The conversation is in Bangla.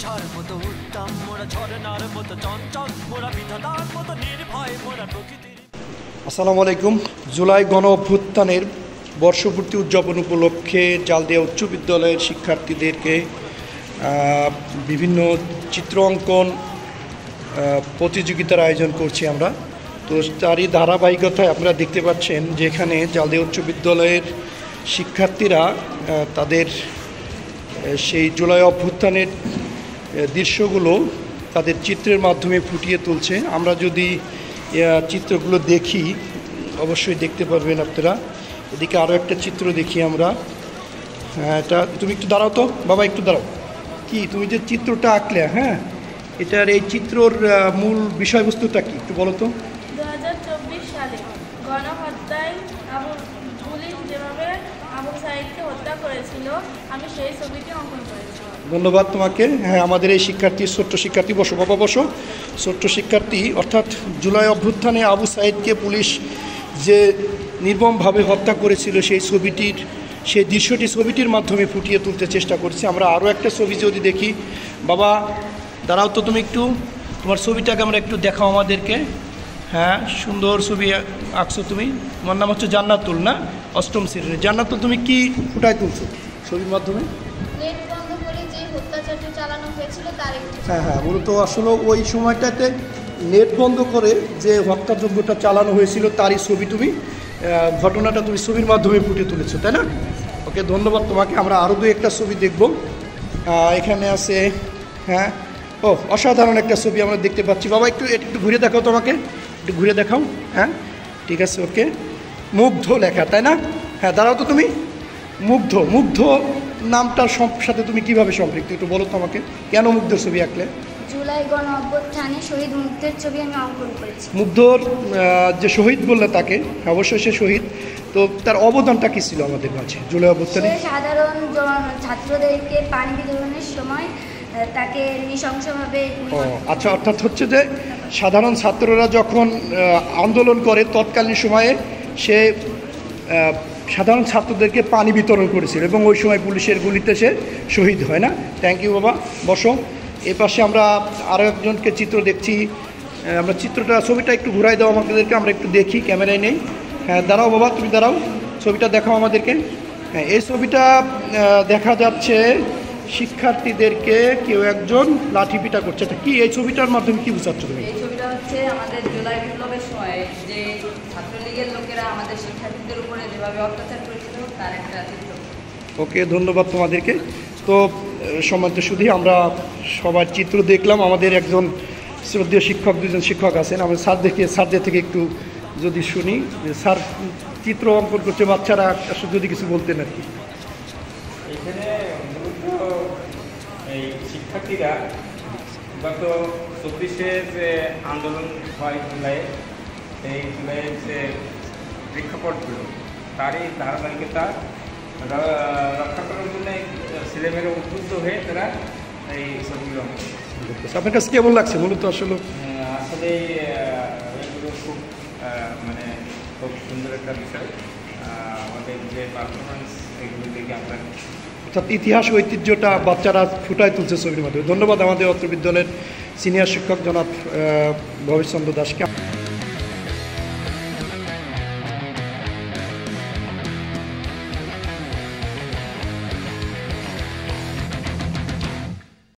ঝড় মতো উত্তম মোরা ঝরনার মতো চঞ্চল মোরা বিধাতার মতো নির্ভয় মোরা প্রকৃতির। আসসালামু আলাইকুম। জুলাই গণ অভ্যুত্থানের বর্ষপূর্তি উদযাপন উপলক্ষে জালদিয়া উচ্চ বিদ্যালয়ের শিক্ষার্থীদেরকে বিভিন্ন চিত্র অঙ্কন প্রতিযোগিতার আয়োজন করছি আমরা। তো তারই ধারাবাহিকতায় আপনারা দেখতে পাচ্ছেন যে এখানে জালদিয়া উচ্চ বিদ্যালয়ের শিক্ষার্থীরা তাদের সেই জুলাই অভ্যুত্থানের দৃশ্যগুলো তাদের চিত্রের মাধ্যমে ফুটিয়ে তুলছে। আমরা যদি চিত্রগুলো দেখি অবশ্যই দেখতে পারবেন আপনারা। এদিকে আরও একটা চিত্র দেখি আমরা। এটা তুমি একটু দাঁড়াও তো বাবা, একটু দাঁড়াও। কি তুমি যে চিত্রটা আঁকলে, হ্যাঁ, এটার এই চিত্রর মূল বিষয়বস্তুটা কি একটু বলো তো। 2024 সালে গণহত্যায় পুলিশ যেভাবে আবু সাঈদকে হত্যা করেছিল, আমি সেই ছবিটি অঙ্কন করেছি। ধন্যবাদ তোমাকে। হ্যাঁ, আমাদের এই শিক্ষার্থী, ছোট্ট শিক্ষার্থী, বসো বাবা বসো। ছোট্ট শিক্ষার্থী অর্থাৎ জুলাই অভ্যুত্থানে আবু সাঈদকে পুলিশ যে নির্মমভাবে হত্যা করেছিল সেই দৃশ্যটি ছবিটির মাধ্যমে ফুটিয়ে তুলতে চেষ্টা করছি আমরা। আরও একটা ছবি যদি দেখি, বাবা দাঁড়াও তো তুমি একটু, তোমার ছবিটাকে আমরা একটু দেখাও আমাদেরকে। হ্যাঁ, সুন্দর ছবি আঁকছো তুমি। তোমার নাম হচ্ছে জান্নাতুল, না? অষ্টম শ্রেণীর জান্নাতুল। তুমি কি ফুটায় তুলছো ছবির মাধ্যমে? হ্যাঁ, মূলত আসলে ওই সময়টাতে নেট বন্ধ করে যে হত্যাযজ্ঞটা চালানো হয়েছিল তারই ছবি তুমি, ঘটনাটা তুমি ছবির মাধ্যমে ফুটিয়ে তুলেছো, তাই না? ওকে, ধন্যবাদ তোমাকে। আমরা আরও দু একটা ছবি দেখব। এখানে আছে, হ্যাঁ, ও অসাধারণ একটা ছবি আমরা দেখতে পাচ্ছি। বাবা একটু ঘুরে দেখাও, তোমাকে একটু ঘুরে দেখাও। হ্যাঁ, ঠিক আছে, ওকে। মুগ্ধ লেখা, তাই না? হ্যাঁ, দাঁড়াও তো তুমি। মুগ্ধ নামটার সাথে তুমি কিভাবে সম্পৃক্ত একটু বলো তো আমাকে। কেন মুগ্ধর ছবি আঁকলে? জুলাই গণ অভ্যুত্থানে শহীদ মুগ্ধের ছবি আমি অঙ্কন করেছি। মুগ্ধর যে শহীদ বললে তাকে, অবশ্যই সে শহীদ, তো তার অবদানটা কী ছিল আমাদের মাঝে জুলাই অভ্যুত্থানে? সাধারণ ছাত্রদেরকে পানি বিতরণের সময় তাকে নৃশংসভাবে। আচ্ছা, অর্থাৎ হচ্ছে যে সাধারণ ছাত্ররা যখন আন্দোলন করে তৎকালীন সময়ে সে সাধারণ ছাত্রদেরকে পানি বিতরণ করেছিল এবং ওই সময় পুলিশের গুলিতে সে শহীদ হয়, না? থ্যাংক ইউ বাবা, বসো। এ পাশে আমরা আরও একজনকে চিত্র দেখছি। আমরা ছবিটা একটু ঘুরাই দাও আমাদেরকে, আমরা একটু দেখি, ক্যামেরায় নেই। হ্যাঁ, দাঁড়াও বাবা, তুমি দাঁড়াও, ছবিটা দেখাও আমাদেরকে। হ্যাঁ, এই ছবিটা দেখা যাচ্ছে শিক্ষার্থীদেরকে কেউ একজন লাঠি পিটা করছে। এটা কি, এই ছবিটার মাধ্যমে কি বোঝাচ্ছ তুমি? এই ছবিটা হচ্ছে আমাদের জুলাই বিপ্লবের সময় যে ছাত্রলীগের লোকেরা আমাদের শিক্ষার্থীদের উপরে যেভাবে অত্যাচার করেছিল তার একটা চিত্র। ওকে, ধন্যবাদ তোমাদেরকে। তো সম্মানিত শুধু আমরা সবার চিত্র দেখলাম। আমাদের একজন শ্রদ্ধেয় শিক্ষক, দুজন শিক্ষক আছেন। আমরা স্যারদের থেকে একটু যদি শুনি, স্যার চিত্র অঙ্কন করছে বাচ্চারা, যদি কিছু বলতেন আর কি। এখানে মূলত এই শিক্ষার্থীরা গত 24-এ যে আন্দোলন হয় জুলাইয়ে, এই জুলাইয়ের যে প্রেক্ষাপটগুলো তারই ধারাবাহিকতা রক্ষা করার জন্য ছেলেমেয়েরা উদ্বুদ্ধ হয়ে তারা এই ছবিগুলো অঙ্কন করছে। আপনার কাছে কেমন লাগছে মূলত? আসলে এগুলো খুব খুব সুন্দর একটা বিষয়। আমাদের যে পারফরমেন্স এগুলো দেখে আমরা, অর্থাৎ ইতিহাস ঐতিহ্যটা বাচ্চারা ফুটায় তুলছে ছবির মাধ্যমে। ধন্যবাদ আমাদের অত্র বিদ্যালয়ের সিনিয়র শিক্ষক জনাব ভবেশ চন্দ্র দাসকে।